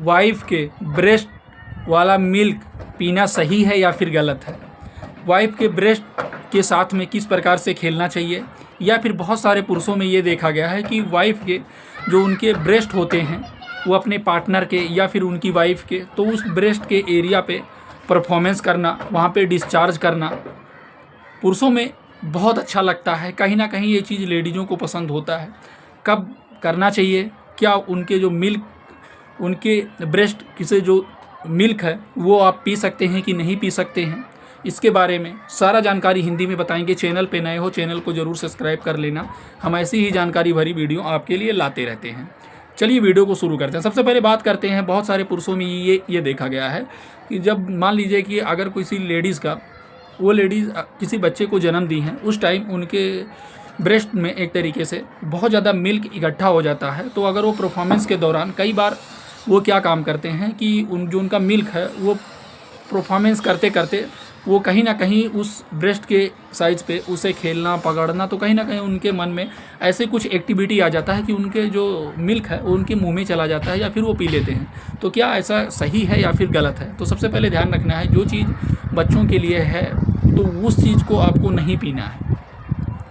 Wife के breast वाला milk पीना सही है या फिर गलत है, वाइफ के ब्रेस्ट के साथ में किस प्रकार से खेलना चाहिए, या फिर बहुत सारे पुरुषों में ये देखा गया है कि वाइफ के जो उनके ब्रेस्ट होते हैं वो अपने पार्टनर के या फिर उनकी वाइफ के, तो उस ब्रेस्ट के एरिया पे परफॉर्मेंस करना, वहाँ पे डिस्चार्ज करना पुरुषों में बहुत अच्छा लगता है। कहीं ना कहीं ये चीज़ लेडीज़ों को पसंद होता है। कब करना चाहिए, क्या उनके जो मिल्क, उनके ब्रेस्ट से जो मिल्क है वो आप पी सकते हैं कि नहीं पी सकते हैं, इसके बारे में सारा जानकारी हिंदी में बताएंगे। चैनल पे नए हो चैनल को ज़रूर सब्सक्राइब कर लेना, हम ऐसी ही जानकारी भरी वीडियो आपके लिए लाते रहते हैं। चलिए वीडियो को शुरू करते हैं। सबसे पहले बात करते हैं, बहुत सारे पुरुषों में ये देखा गया है कि जब मान लीजिए कि अगर किसी लेडीज़ का, वो लेडीज़ किसी बच्चे को जन्म दी हैं, उस टाइम उनके ब्रेस्ट में एक तरीके से बहुत ज़्यादा मिल्क इकट्ठा हो जाता है। तो अगर वो परफॉर्मेंस के दौरान कई बार वो क्या काम करते हैं कि जो उनका मिल्क है वो परफॉर्मेंस करते करते वो कहीं ना कहीं उस ब्रेस्ट के साइज़ पे उसे खेलना पकड़ना, तो कहीं ना कहीं उनके मन में ऐसे कुछ एक्टिविटी आ जाता है कि उनके जो मिल्क है वो उनके मुंह में चला जाता है या फिर वो पी लेते हैं। तो क्या ऐसा सही है या फिर गलत है? तो सबसे पहले ध्यान रखना है, जो चीज़ बच्चों के लिए है तो उस चीज़ को आपको नहीं पीना है।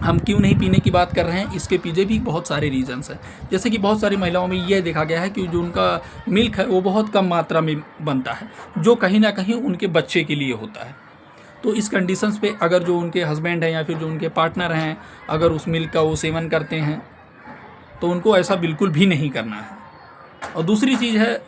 हम क्यों नहीं पीने की बात कर रहे हैं, इसके पीछे भी बहुत सारे रीजंस हैं। जैसे कि बहुत सारी महिलाओं में यह देखा गया है कि जो उनका मिल्क है वो बहुत कम मात्रा में बनता है, जो कहीं ना कहीं उनके बच्चे के लिए होता है। तो इस कंडीशंस पे अगर जो उनके हस्बैंड हैं या फिर जो उनके पार्टनर हैं, अगर उस मिल्क का वो सेवन करते हैं तो उनको ऐसा बिल्कुल भी नहीं करना है। और दूसरी चीज़ है,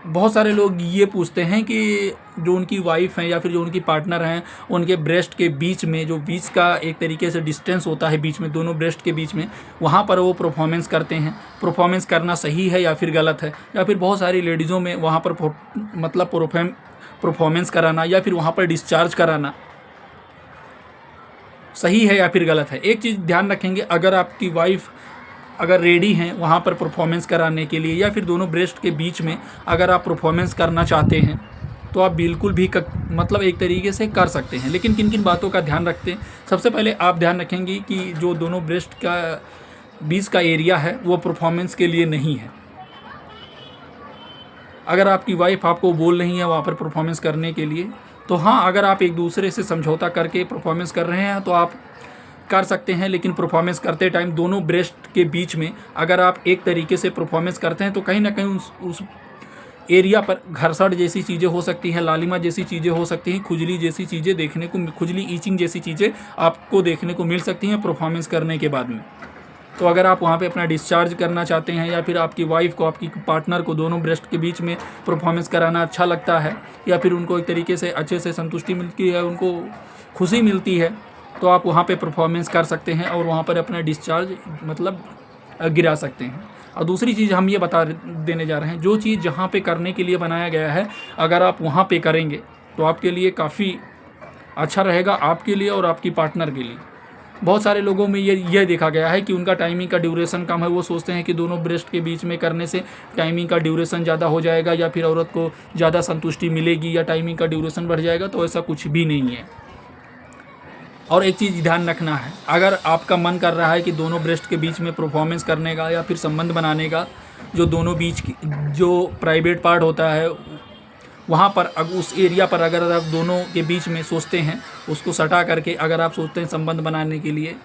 बहुत सारे लोग ये पूछते हैं कि जो उनकी वाइफ हैं या फिर जो उनकी पार्टनर हैं, उनके ब्रेस्ट के बीच में जो बीच का एक तरीके से डिस्टेंस होता है बीच में, दोनों ब्रेस्ट के बीच में, वहाँ पर वो परफॉर्मेंस करते हैं। परफॉर्मेंस करना सही है या फिर गलत है? या फिर बहुत सारी लेडीज़ों में वहाँ पर मतलब परफॉर्मेंस कराना या फिर वहाँ पर डिस्चार्ज कराना सही है या फिर गलत है? एक चीज़ ध्यान रखेंगे, अगर आपकी वाइफ अगर रेडी हैं वहाँ पर परफॉर्मेंस कराने के लिए या फिर दोनों ब्रेस्ट के बीच में अगर आप परफॉर्मेंस करना चाहते हैं तो आप बिल्कुल भी मतलब एक तरीके से कर सकते हैं। लेकिन किन किन बातों का ध्यान रखते हैं? सबसे पहले आप ध्यान रखेंगे कि जो दोनों ब्रेस्ट का बीच का एरिया है वो परफॉर्मेंस के लिए नहीं है। अगर आपकी वाइफ आपको बोल रही है वहाँ पर परफॉर्मेंस करने के लिए, तो हाँ, अगर आप एक दूसरे से समझौता करके परफॉर्मेंस कर रहे हैं तो आप कर सकते हैं। लेकिन परफॉर्मेंस करते टाइम दोनों ब्रेस्ट के बीच में अगर आप एक तरीके से परफॉर्मेंस करते हैं तो कहीं ना कहीं उस एरिया पर घर्षण जैसी चीज़ें हो सकती हैं, लालिमा जैसी चीज़ें हो सकती हैं, खुजली जैसी चीज़ें देखने को, खुजली ईचिंग जैसी चीज़ें आपको देखने को मिल सकती हैं परफॉर्मेंस करने के बाद में। तो अगर आप वहाँ पे अपना डिस्चार्ज करना चाहते हैं या फिर आपकी वाइफ को, आपकी पार्टनर को दोनों ब्रेस्ट के बीच में परफॉर्मेंस कराना अच्छा लगता है या फिर उनको एक तरीके से अच्छे से संतुष्टि मिलती है, उनको खुशी मिलती है, तो आप वहाँ पे परफॉर्मेंस कर सकते हैं और वहाँ पर अपना डिस्चार्ज मतलब गिरा सकते हैं। और दूसरी चीज़ हम ये बता देने जा रहे हैं, जो चीज़ जहाँ पे करने के लिए बनाया गया है अगर आप वहाँ पे करेंगे तो आपके लिए काफ़ी अच्छा रहेगा, आपके लिए और आपकी पार्टनर के लिए। बहुत सारे लोगों में ये देखा गया है कि उनका टाइमिंग का ड्यूरेशन कम है, वो सोचते हैं कि दोनों ब्रेस्ट के बीच में करने से टाइमिंग का ड्यूरेशन ज़्यादा हो जाएगा या फिर औरत को ज़्यादा संतुष्टि मिलेगी या टाइमिंग का ड्यूरेशन बढ़ जाएगा, तो ऐसा कुछ भी नहीं है। और एक चीज़ ध्यान रखना है, अगर आपका मन कर रहा है कि दोनों ब्रेस्ट के बीच में परफॉर्मेंस करने का या फिर संबंध बनाने का, जो दोनों बीच जो प्राइवेट पार्ट होता है वहाँ पर उस एरिया पर अगर आप दोनों के बीच में सोचते हैं, उसको सटा करके अगर आप सोचते हैं संबंध बनाने के लिए,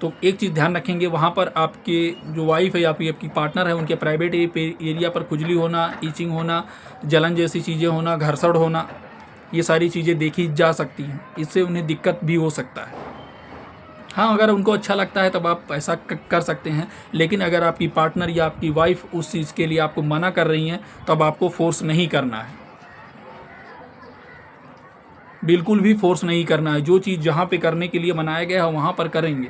तो एक चीज़ ध्यान रखेंगे, वहाँ पर आपके जो वाइफ है या फिर आपकी पार्टनर है, उनके प्राइवेट एरिया पर खुजली होना, ईचिंग होना, जलन जैसी चीज़ें होना, घर्षण होना, ये सारी चीज़ें देखी जा सकती हैं। इससे उन्हें दिक्कत भी हो सकता है। हाँ, अगर उनको अच्छा लगता है तब आप ऐसा कर सकते हैं, लेकिन अगर आपकी पार्टनर या आपकी वाइफ उस चीज़ के लिए आपको मना कर रही हैं तब आपको फोर्स नहीं करना है, बिल्कुल भी फोर्स नहीं करना है। जो चीज़ जहाँ पे करने के लिए बनाया गया है वहाँ पर करेंगे।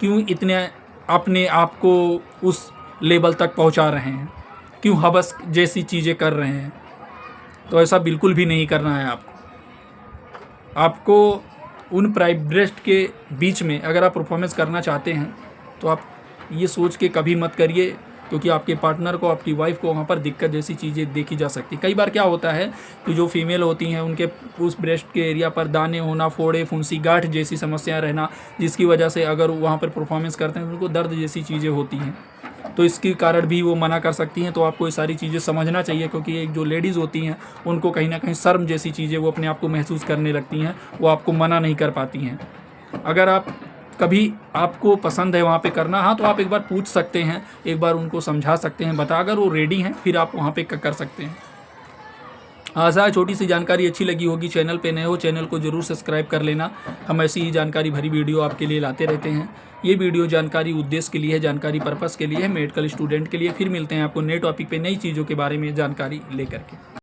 क्यों इतने अपने आप को उस लेवल तक पहुँचा रहे हैं, क्यों हवस जैसी चीज़ें कर रहे हैं? तो ऐसा बिल्कुल भी नहीं करना है आपको उन ब्रेस्ट के बीच में अगर आप परफॉर्मेंस करना चाहते हैं तो आप ये सोच के कभी मत करिए, क्योंकि आपके पार्टनर को, आपकी वाइफ को वहाँ पर दिक्कत जैसी चीज़ें देखी जा सकती। कई बार क्या होता है कि जो फीमेल होती हैं उनके उस ब्रेस्ट के एरिया पर दाने होना, फोड़े, फुंसी, गांठ जैसी समस्याएं रहना, जिसकी वजह से अगर वहाँ पर परफॉर्मेंस करते हैं तो उनको दर्द जैसी चीज़ें होती हैं। तो इसके कारण भी वो मना कर सकती हैं। तो आपको ये सारी चीज़ें समझना चाहिए, क्योंकि एक जो लेडीज़ होती हैं उनको कहीं ना कहीं शर्म जैसी चीज़ें वो अपने आप को महसूस करने लगती हैं, वो आपको मना नहीं कर पाती हैं। अगर आप कभी आपको पसंद है वहाँ पे करना, हाँ, तो आप एक बार पूछ सकते हैं, एक बार उनको समझा सकते हैं, बता अगर वो रेडी हैं फिर आप वहाँ पे कर सकते हैं। आशा है छोटी सी जानकारी अच्छी लगी होगी। चैनल पे नए हो, चैनल को जरूर सब्सक्राइब कर लेना। हम ऐसी ही जानकारी भरी वीडियो आपके लिए लाते रहते हैं। ये वीडियो जानकारी उद्देश्य के लिए है, जानकारी पर्पस के लिए है, मेडिकल स्टूडेंट के लिए। फिर मिलते हैं आपको नए टॉपिक पे नई चीज़ों के बारे में जानकारी लेकर के।